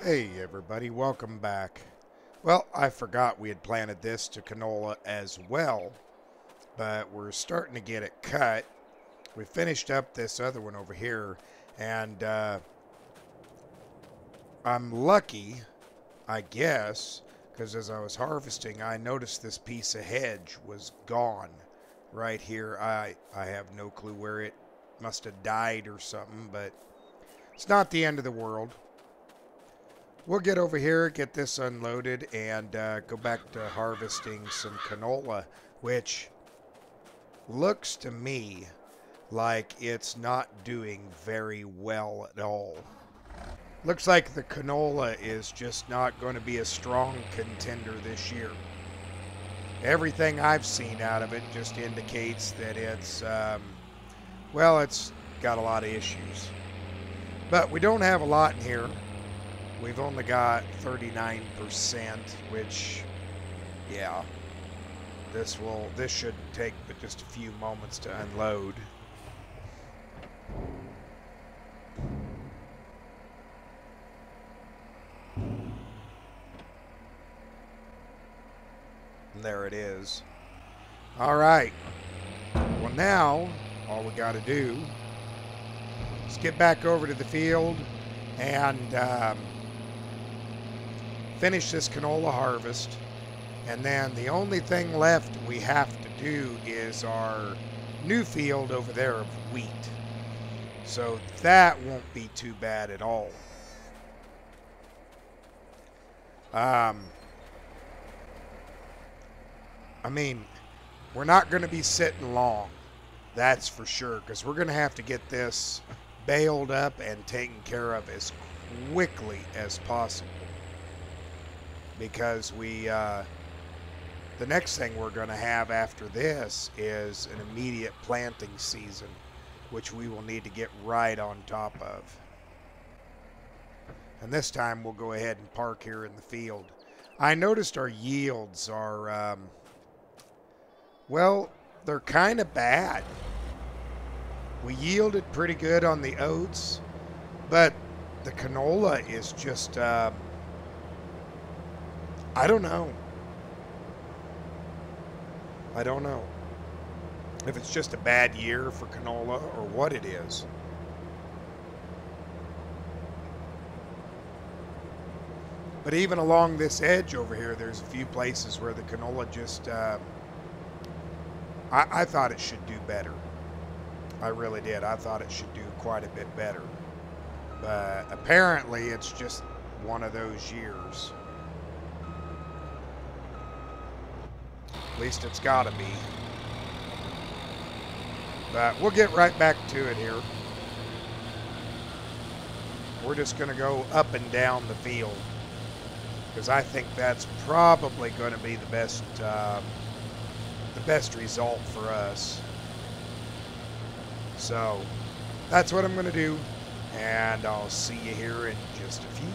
Hey everybody, welcome back. Well, I forgot we had planted this to canola as well, but we're starting to get it cut. We finished up this other one over here, and I'm lucky, I guess, because as I was harvesting, I noticed this piece of hedge was gone right here. I have no clue where it must have died or something, but it's not the end of the world. We'll get over here, get this unloaded, and go back to harvesting some canola, which looks to me like it's not doing very well at all. Looks like the canola is just not going to be a strong contender this year. Everything I've seen out of it just indicates that it's, well, it's got a lot of issues. But we don't have a lot in here. We've only got 39%, which, yeah, this should take but just a few moments to unload. And there it is. All right. Well, now all we got to do is get back over to the field and finish this canola harvest, and then the only thing left we have to do is our new field over there of wheat. So that won't be too bad at all. I mean, we're not going to be sitting long, that's for sure, because we're going to have to get this baled up and taken care of as quickly as possible. Because the next thing we're going to have after this is an immediate planting season, which we will need to get right on top of. And this time we'll go ahead and park here in the field. I noticed our yields are, well, they're kind of bad. We yielded pretty good on the oats, but the canola is just, I don't know. I don't know if it's just a bad year for canola or what it is. But even along this edge over here, there's a few places where the canola just, I thought it should do better. I really did. I thought it should do quite a bit better. But apparently it's just one of those years. At least it's got to be. But we'll get right back to it here. We're just going to go up and down the field, because I think that's probably going to be the best result for us. So that's what I'm going to do, and I'll see you here in just a few.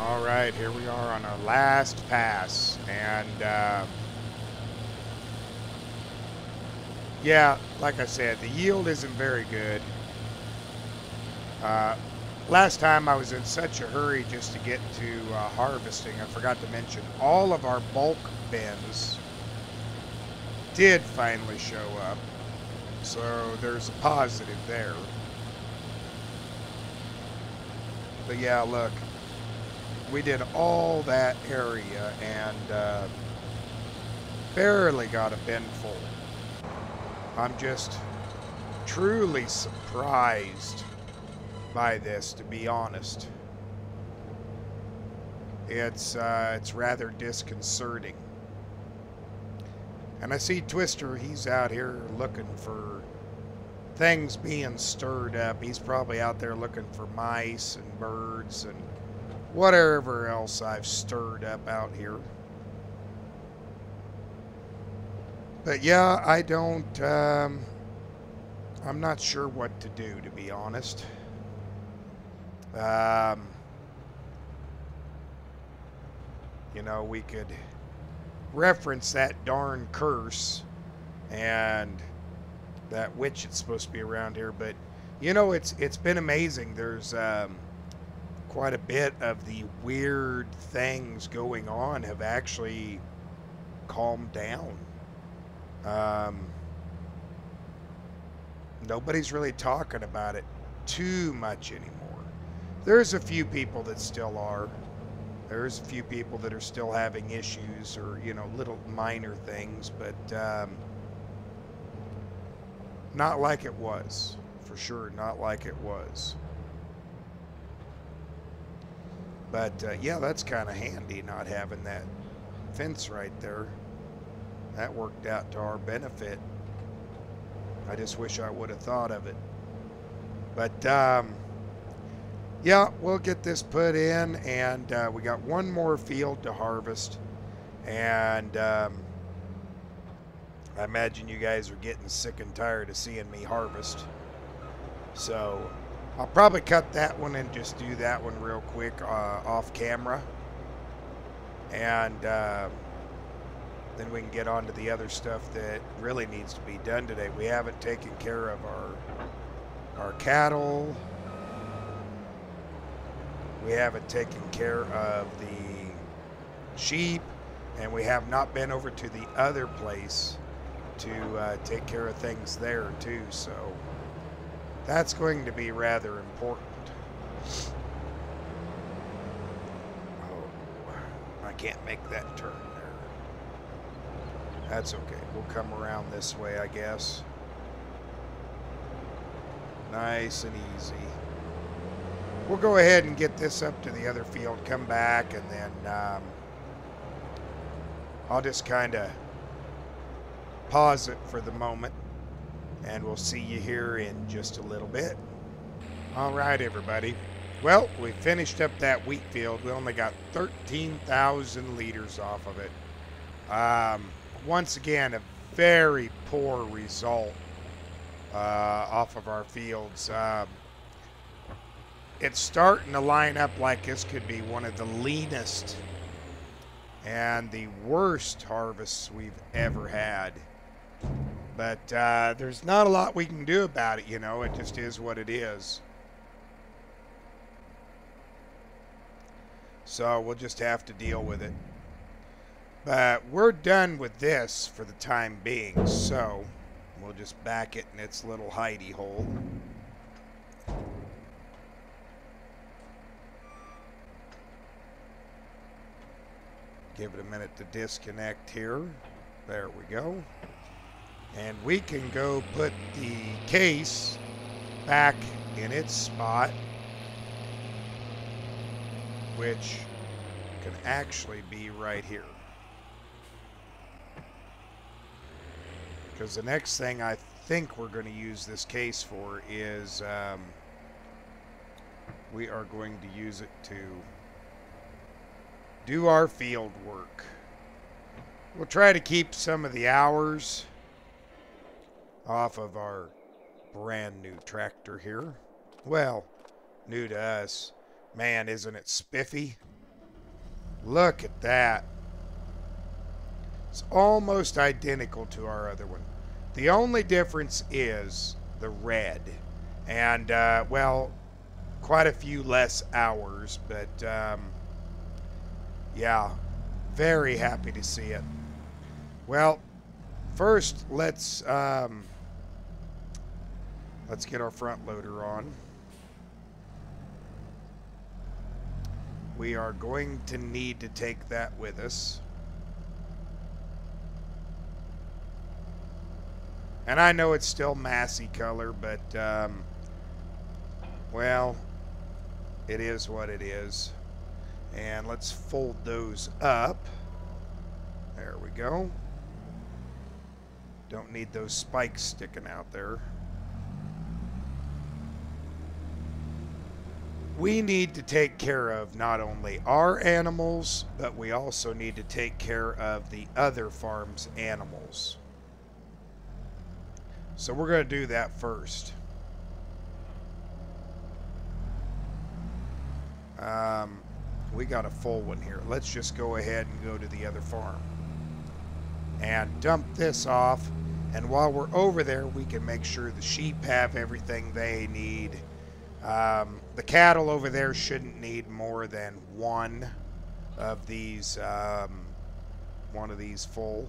All right, here we are on our last pass, and yeah, like I said, the yield isn't very good. Last time I was in such a hurry just to get to harvesting, I forgot to mention all of our bulk bins did finally show up, so there's a positive there. But yeah, look, we did all that area and barely got a bin full. I'm just truly surprised by this, to be honest. It's rather disconcerting. And I see Twister, he's out here looking for things being stirred up. He's probably out there looking for mice and birds and whatever else I've stirred up out here. But yeah, I'm not sure what to do, to be honest. You know, we could reference that darn curse and that witch that's supposed to be around here, but you know, it's been amazing. There's quite a bit of the weird things going on have actually calmed down. Nobody's really talking about it too much anymore. There's a few people that still are. There's a few people that are still having issues or, you know, little minor things, but not like it was. For sure, not like it was. But yeah, that's kind of handy not having that fence right there. That worked out to our benefit. I just wish I would have thought of it. But yeah, we'll get this put in, and we got one more field to harvest. And I imagine you guys are getting sick and tired of seeing me harvest. So I'll probably cut that one and just do that one real quick off camera. And then we can get on to the other stuff that really needs to be done today. We haven't taken care of our cattle. We haven't taken care of the sheep. And we have not been over to the other place to take care of things there too. So that's going to be rather important. Oh, I can't make that turn there. That's okay. We'll come around this way, I guess. Nice and easy. We'll go ahead and get this up to the other field, come back, and then I'll just kind of pause it for the moment, and we'll see you here in just a little bit. All right, everybody. Well, we finished up that wheat field. We only got 13,000 liters off of it. Once again, a very poor result off of our fields. It's starting to line up like this could be one of the leanest and the worst harvests we've ever had. But there's not a lot we can do about it, you know. It just is what it is. So we'll just have to deal with it. But we're done with this for the time being, so we'll just back it in its little hidey hole. Give it a minute to disconnect here. There we go. And we can go put the case back in its spot, which can actually be right here. Because the next thing I think we're going to use this case for is we are going to use it to do our field work. We'll try to keep some of the hours off of our brand new tractor here. Well, new to us. Man, isn't it spiffy? Look at that. It's almost identical to our other one. The only difference is the red. And, well, quite a few less hours, but, yeah, very happy to see it. Well, first, let's get our front loader on. We are going to need to take that with us. And I know it's still Massey color, but, well, it is what it is. And let's fold those up. There we go. Don't need those spikes sticking out there. We need to take care of not only our animals, but we also need to take care of the other farm's animals. So we're going to do that first. We got a full one here. Let's just go ahead and go to the other farm and dump this off. And while we're over there, we can make sure the sheep have everything they need. The cattle over there shouldn't need more than one of these full.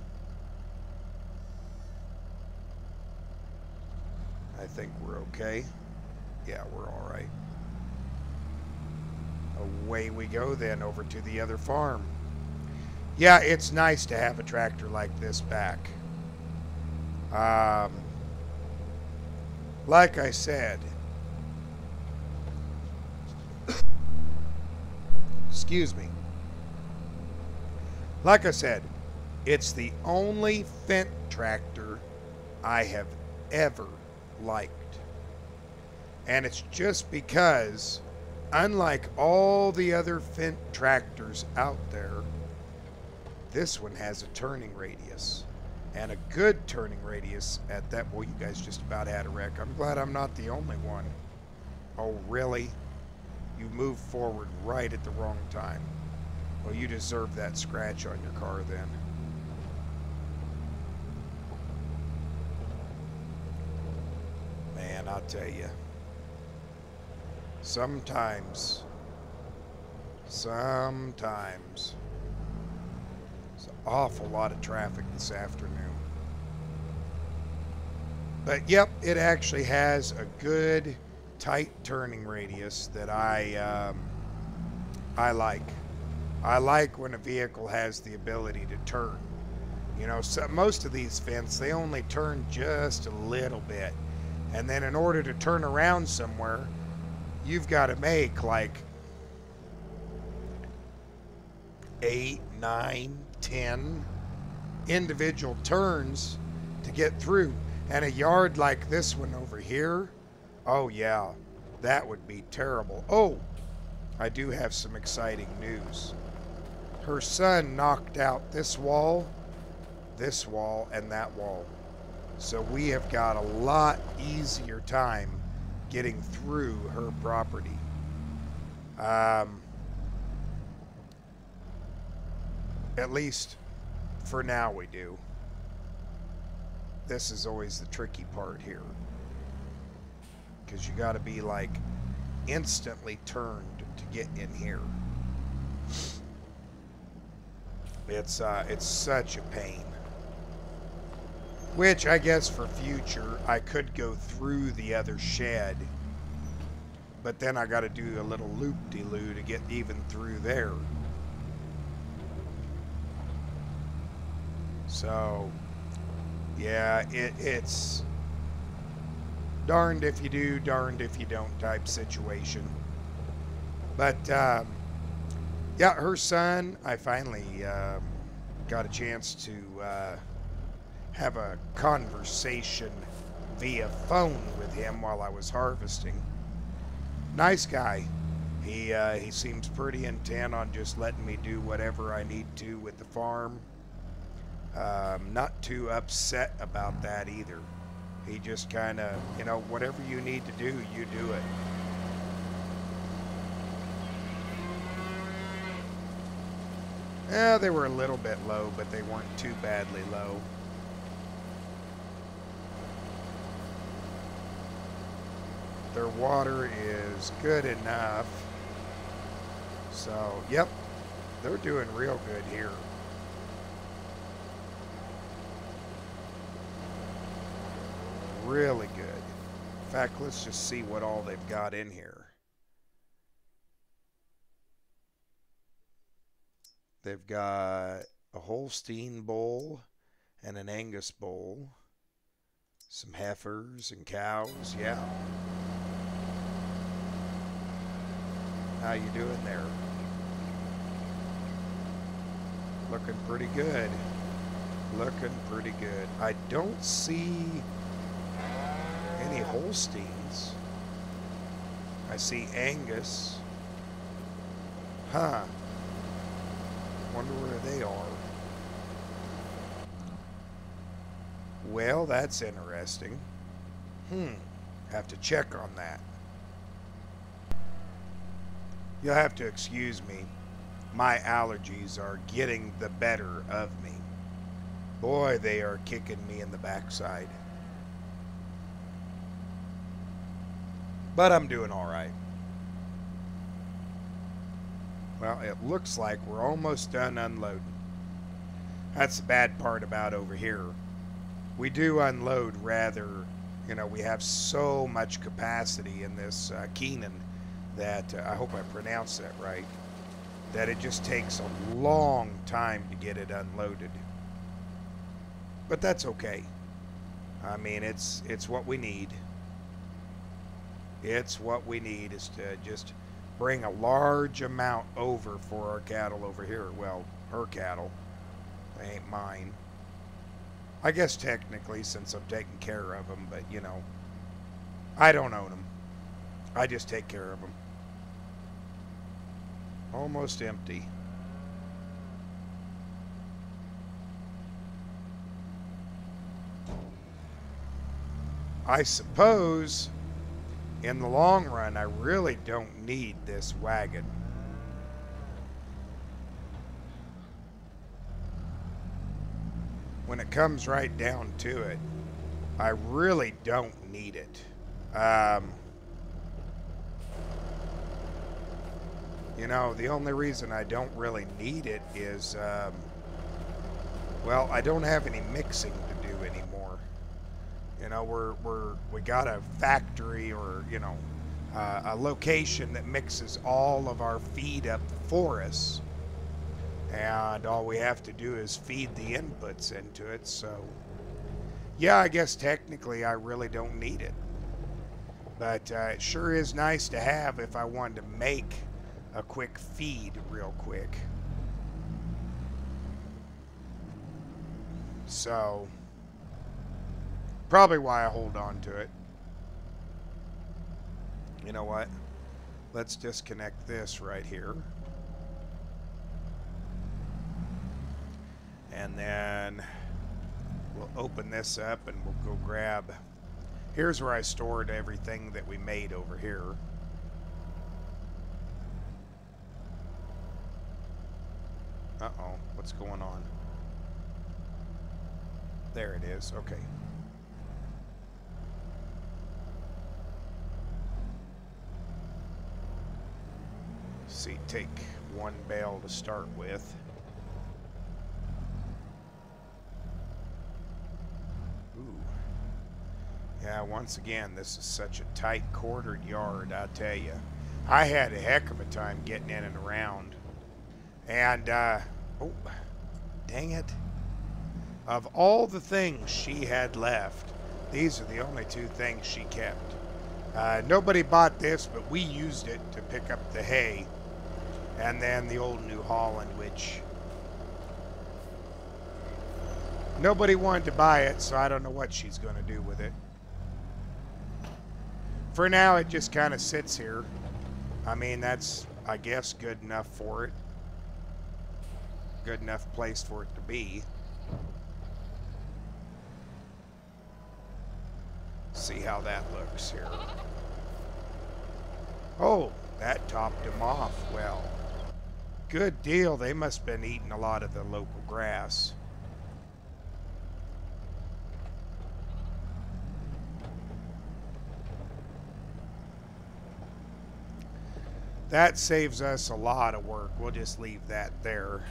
I think we're okay. Yeah, we're all right. Away we go then over to the other farm. Yeah, it's nice to have a tractor like this back. Like I said, excuse me. Like I said, it's the only Fendt tractor I have ever liked. And it's just because, unlike all the other Fendt tractors out there, this one has a turning radius. And a good turning radius at that. Well, you guys just about had a wreck. I'm glad I'm not the only one. Oh, really? You moved forward right at the wrong time. Well, you deserve that scratch on your car then. Man, I'll tell you. Sometimes. There's an awful lot of traffic this afternoon. But yep, it actually has a good tight turning radius that I like. I like when a vehicle has the ability to turn. You know, so most of these Fendts, they only turn just a little bit. And then in order to turn around somewhere, you've got to make like 8, 9, 10 individual turns to get through. And a yard like this one over here, oh yeah, that would be terrible. Oh, I do have some exciting news. Her son knocked out this wall, and that wall. So we have got a lot easier time getting through her property. At least for now we do. This is always the tricky part here, because you got to be like instantly turned to get in here. It's such a pain. Which I guess for future I could go through the other shed, but then I got to do a little loop-de-loo to get even through there. So yeah, it's darned if you do, darned if you don't type situation. But yeah, her son, I finally got a chance to have a conversation via phone with him while I was harvesting. Nice guy. He seems pretty intent on just letting me do whatever I need to with the farm. Not too upset about that either. He just kind of, you know, whatever you need to do, you do it. They were a little bit low, but they weren't too badly low. Their water is good enough. So, yep, they're doing real good here. Really good. In fact, let's just see what all they've got in here. They've got a Holstein bull and an Angus bull. Some heifers and cows, yeah. How you doing there? Looking pretty good. Looking pretty good. I don't see any Holsteins. I see Angus. Huh. Wonder where they are. Well, that's interesting. Have to check on that. You'll have to excuse me. My allergies are getting the better of me. Boy, they are kicking me in the backside. But I'm doing all right. Well, it looks like we're almost done unloading. That's the bad part about over here. We do unload rather, we have so much capacity in this Keenan that, I hope I pronounced that right, that it just takes a long time to get it unloaded. But that's okay. I mean, it's what we need. It's what we need is to just bring a large amount over for our cattle over here. Well, her cattle. They ain't mine. I guess technically, since I'm taking care of them, but I don't own them. I just take care of them. Almost empty. I suppose in the long run, I really don't need this wagon. When it comes right down to it, I really don't need it. The only reason I don't really need it is, well, I don't have any mixing to do anymore. We got a factory or, a location that mixes all of our feed up for us. And all we have to do is feed the inputs into it. So, yeah, I guess technically I really don't need it. But it sure is nice to have if I wanted to make a quick feed real quick. So, probably why I hold on to it. You know what? Let's disconnect this right here. And then we'll open this up and we'll go grab. Here's where I stored everything that we made over here. Uh-oh, what's going on? There it is, okay. See, take one bale to start with. Ooh. Yeah, once again, this is such a tight quartered yard, I tell you. I had a heck of a time getting in and around. And, oh, dang it. Of all the things she had left, these are the only two things she kept. Nobody bought this, but we used it to pick up the hay. And then the old New Holland, which nobody wanted to buy it, so I don't know what she's going to do with it. For now, it just kind of sits here. I mean, that's, I guess, good enough for it. Good enough place for it to be. See how that looks here. Oh, that topped him off well. Good deal. They must have been eating a lot of the local grass. That saves us a lot of work. We'll just leave that there.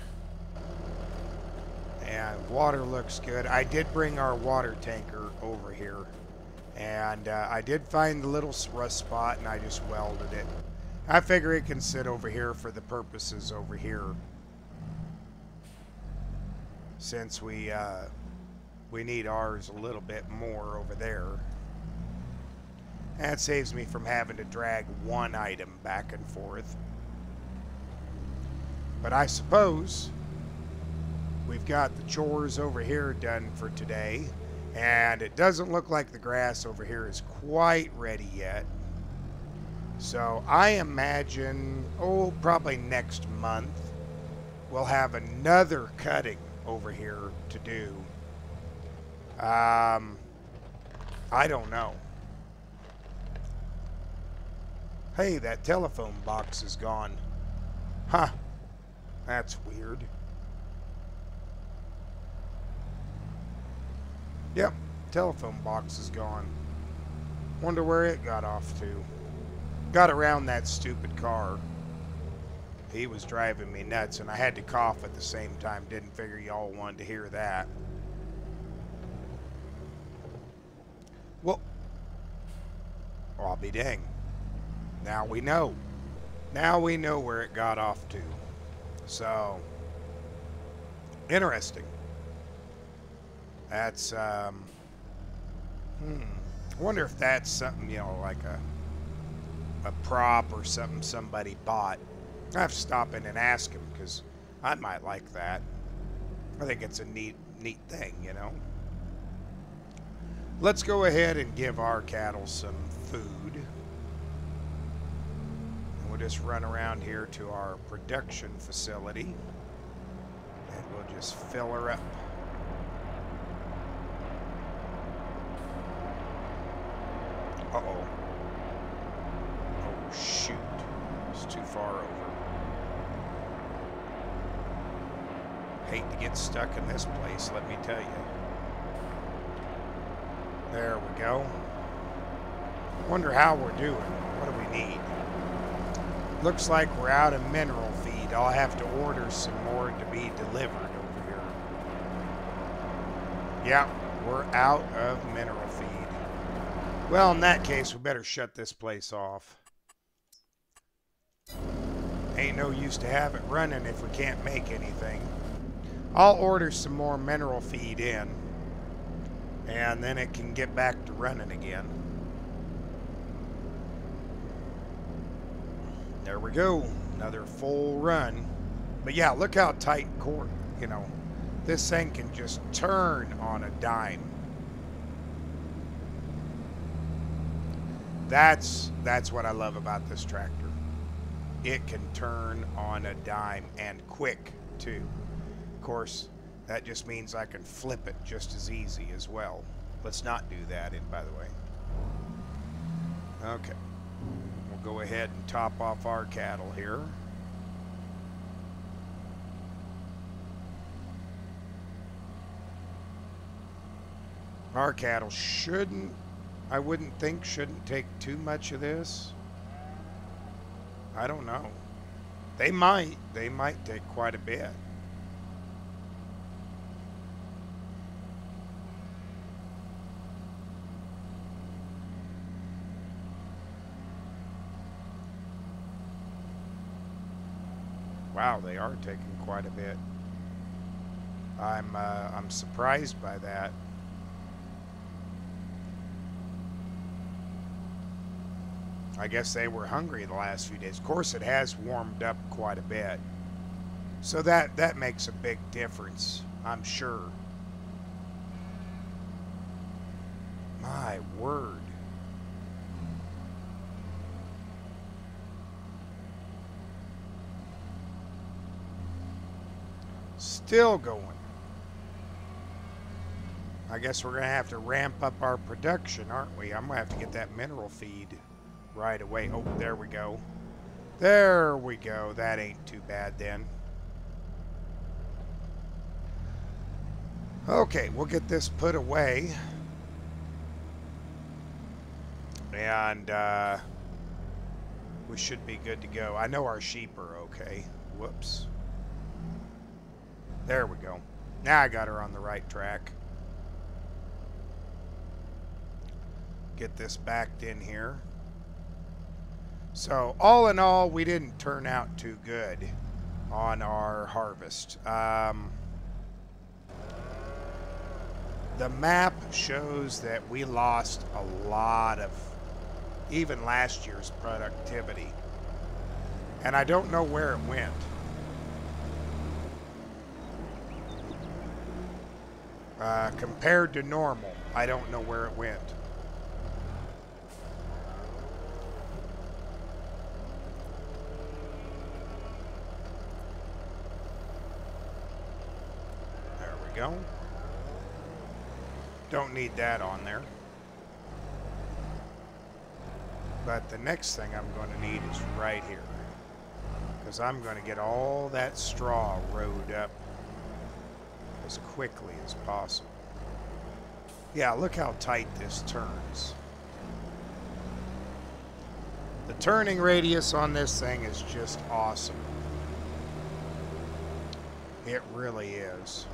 And water looks good. I did bring our water tanker over here. And I did find the little rust spot, and I just welded it. I figure it can sit over here for the purposes over here. Since we need ours a little bit more over there. That saves me from having to drag one item back and forth. But I suppose we've got the chores over here done for today. And it doesn't look like the grass over here is quite ready yet. So I imagine, probably next month, we'll have another cutting over here to do. I don't know. Hey, that telephone box is gone. Huh. That's weird. Yep, telephone box is gone. Wonder where it got off to. Got around that stupid car. He was driving me nuts, and I had to cough at the same time. Didn't figure y'all wanted to hear that. Well, I'll be dang. Now we know. Now we know where it got off to. So, interesting. That's, I wonder if that's something, you know, like a prop or something somebody bought. I have to stop in and ask him, because I might like that. I think it's a neat thing, you know. Let's go ahead and give our cattle some food. And we'll just run around here to our production facility. And we'll just fill her up. Uh-oh. Oh, shoot. It's too far over. Hate to get stuck in this place, let me tell you. There we go. Wonder how we're doing. What do we need? Looks like we're out of mineral feed. I'll have to order some more to be delivered over here. Yeah, we're out of mineral feed. Well, in that case, we better shut this place off. Ain't no use to have it running if we can't make anything. I'll order some more mineral feed in, and then it can get back to running again. There we go. Another full run. But yeah, look how tight cord, you know, this thing can just turn on a dime. That's what I love about this tractor. It can turn on a dime, and quick too. Of course, that just means I can flip it just as easy as well. Let's not do that, by the way. Okay. We'll go ahead and top off our cattle here. Our cattle shouldn't, I wouldn't think, shouldn't take too much of this. I don't know. They might take quite a bit. Wow, they are taking quite a bit. I'm surprised by that. I guess they were hungry the last few days. Of course, it has warmed up quite a bit. So that makes a big difference, I'm sure. My word. Still going. I guess we're going to have to ramp up our production, aren't we? I'm going to have to get that mineral feed right away. Oh, there we go. There we go. That ain't too bad then. Okay, we'll get this put away. And we should be good to go. I know our sheep are okay. Whoops. There we go. Now I got her on the right track. Get this backed in here. So all in all, we didn't turn out too good on our harvest. The map shows that we lost a lot of even last year's productivity. And I don't know where it went. Compared to normal, I don't know where it went. There we go. Don't need that on there. But the next thing I'm going to need is right here. Because I'm going to get all that straw rode up as quickly as possible. Yeah, look how tight this turns. The turning radius on this thing is just awesome. It really is.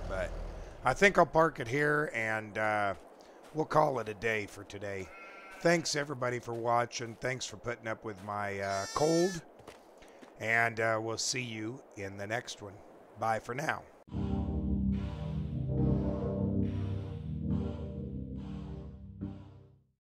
But I think I'll park it here and we'll call it a day for today. Thanks everybody for watching. Thanks for putting up with my cold. And we'll see you in the next one. Bye for now.